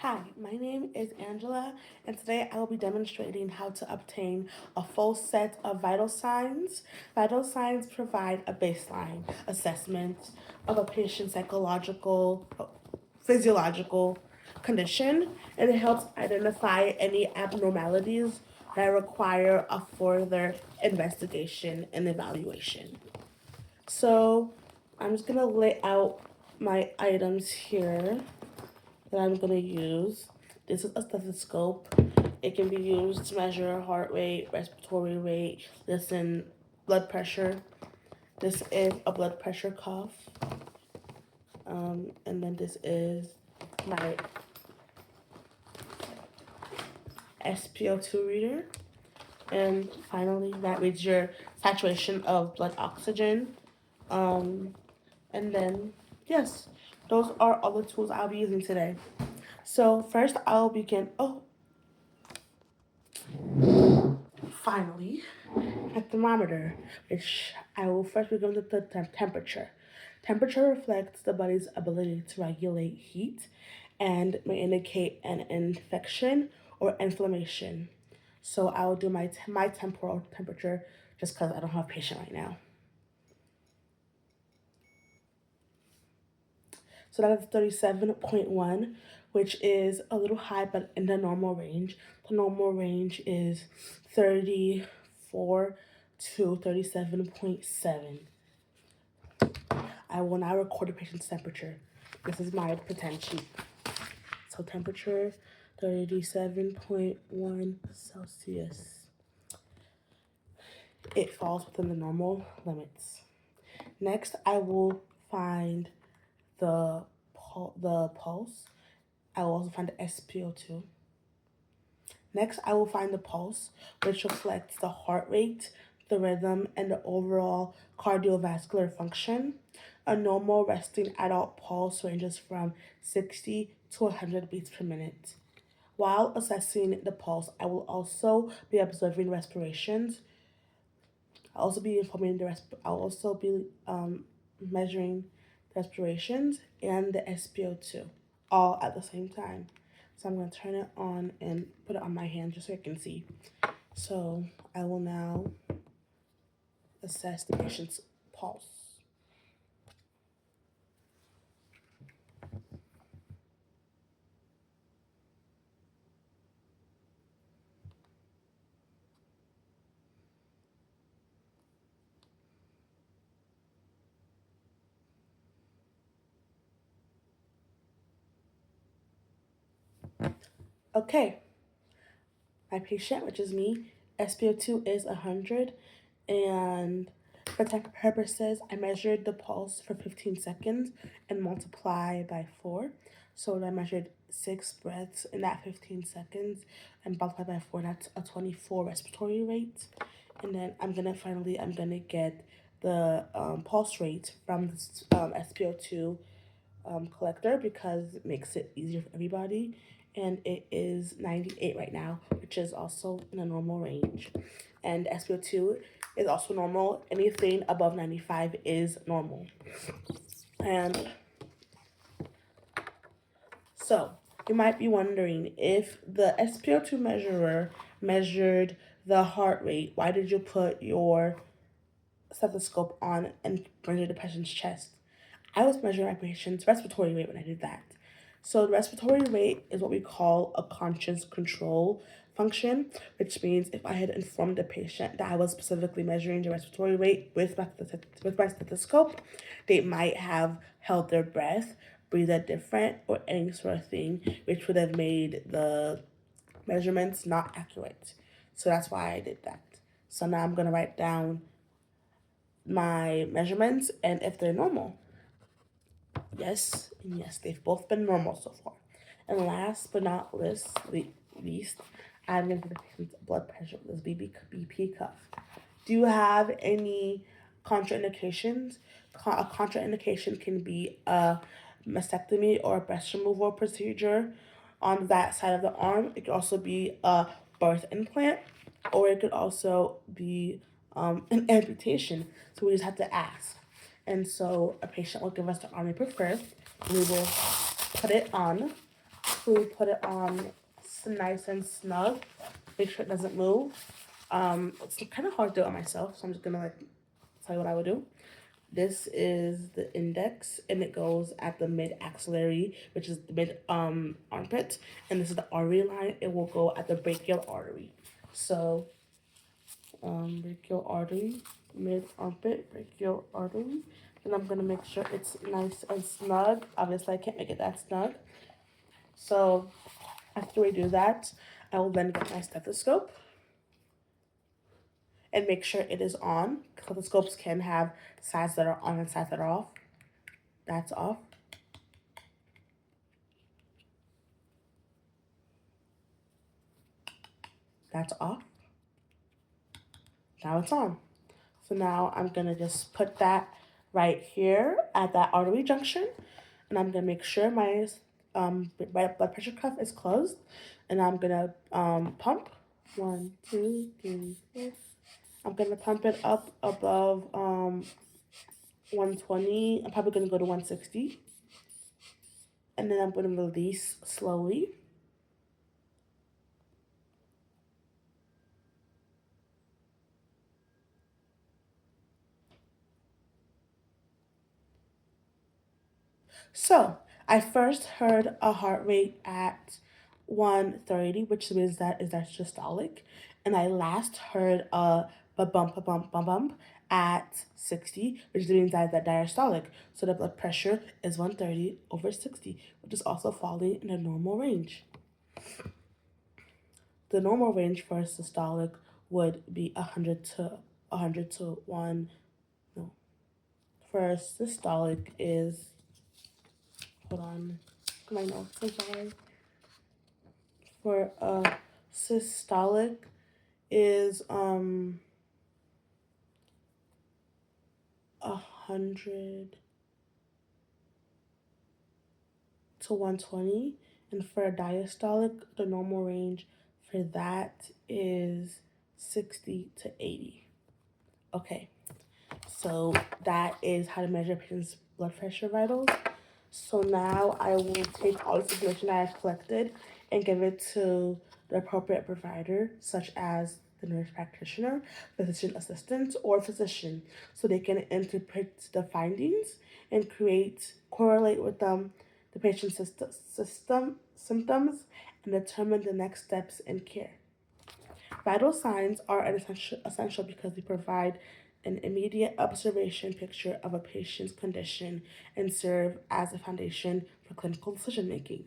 Hi, my name is Angela, and today I will be demonstrating how to obtain a full set of vital signs. Vital signs provide a baseline assessment of a patient's psychological, physiological condition, and it helps identify any abnormalities that require a further investigation and evaluation. So I'm just gonna lay out my items here that I'm gonna use. This is a stethoscope. It can be used to measure heart rate, respiratory rate, listen, blood pressure. This is a blood pressure cuff. And then this is my SpO2 reader. And finally, that reads your saturation of blood oxygen. Um, and then, yes, those are all the tools I'll be using today. So first I'll begin, finally, a thermometer, which I will first begin with the temperature. Temperature reflects the body's ability to regulate heat and may indicate an infection or inflammation. So I will do my temporal temperature just because I don't have a patient right now. So that is 37.1, which is a little high, but in the normal range. The normal range is 34 to 37.7. I will now record the patient's temperature. This is my pretend sheet. So temperature 37.1 Celsius. It falls within the normal limits. Next, I will find the pulse. I will also find the SpO2. Next, I will find the pulse, which reflects the heart rate, the rhythm, and the overall cardiovascular function. A normal resting adult pulse ranges from 60 to 100 beats per minute. While assessing the pulse, I will also be observing respirations. I'll also be measuring the respirations and the SpO2 all at the same time. So I'm going to turn it on and put it on my hand just so I can see. So I will now assess the patient's pulse. Okay, my patient, which is me, SpO2 is 100, and for tech purposes, I measured the pulse for 15 seconds and multiply by 4. So I measured 6 breaths in that 15 seconds and multiply by 4. That's a 24 respiratory rate. And then I'm gonna get the pulse rate from this SpO2 collector because it makes it easier for everybody. And it is 98 right now, which is also in a normal range. And SpO2 is also normal. Anything above 95 is normal. And so you might be wondering, if the SpO2 measurer measured the heart rate, why did you put your stethoscope on and measure the patient's chest? I was measuring my patient's respiratory rate when I did that. So the respiratory rate is what we call a conscious control function, which means if I had informed the patient that I was specifically measuring the respiratory rate with my stethoscope, they might have held their breath, breathed different, or any sort of thing, which would have made the measurements not accurate. So that's why I did that. So now I'm gonna write down my measurements and if they're normal. Yes, and yes, they've both been normal so far. And last but not least, I'm going to the patient's blood pressure with this BP cuff. Do you have any contraindications? A contraindication can be a mastectomy or a breast removal procedure on that side of the arm. It could also be a birth implant, or it could also be an amputation. So we just have to ask. And so a patient will give us the arm they prefer. We will put it on carefully put it on nice and snug. Make sure it doesn't move. It's kind of hard to do it myself, so I'm just gonna like tell you what I would do. This is the index, and it goes at the mid axillary, which is the mid armpit, and this is the artery line. It will go at the brachial artery. So, brachial artery, mid armpit, brachial artery, and I'm gonna make sure it's nice and snug. Obviously, I can't make it that snug. So, after we do that, I will then get my stethoscope and make sure it is on. Stethoscopes can have sides that are on and sides that are off. That's off. That's off. Now it's on. So now I'm gonna just put that right here at that artery junction, and I'm gonna make sure my right blood pressure cuff is closed, and I'm gonna pump. 1, 2, 3, 4. I'm gonna pump it up above 120. I'm probably gonna go to 160, and then I'm gonna release slowly. So I first heard a heart rate at 130, which means that's systolic, and I last heard a bump at 60, which means that diastolic. So the blood pressure is 130 over 60, which is also falling in the normal range. The normal range for systolic would be 100 to 1. No, for systolic is, hold on, my notes, I'm sorry. For systolic is 100 to 120, and for a diastolic, the normal range for that is 60 to 80. Okay, so that is how to measure a patient's blood pressure vitals. So now I will take all this information I have collected and give it to the appropriate provider, such as the nurse practitioner, physician assistant, or physician, so they can interpret the findings and correlate with them the patient's system symptoms and determine the next steps in care. Vital signs are essential because they provide an immediate observation picture of a patient's condition and serve as a foundation for clinical decision making.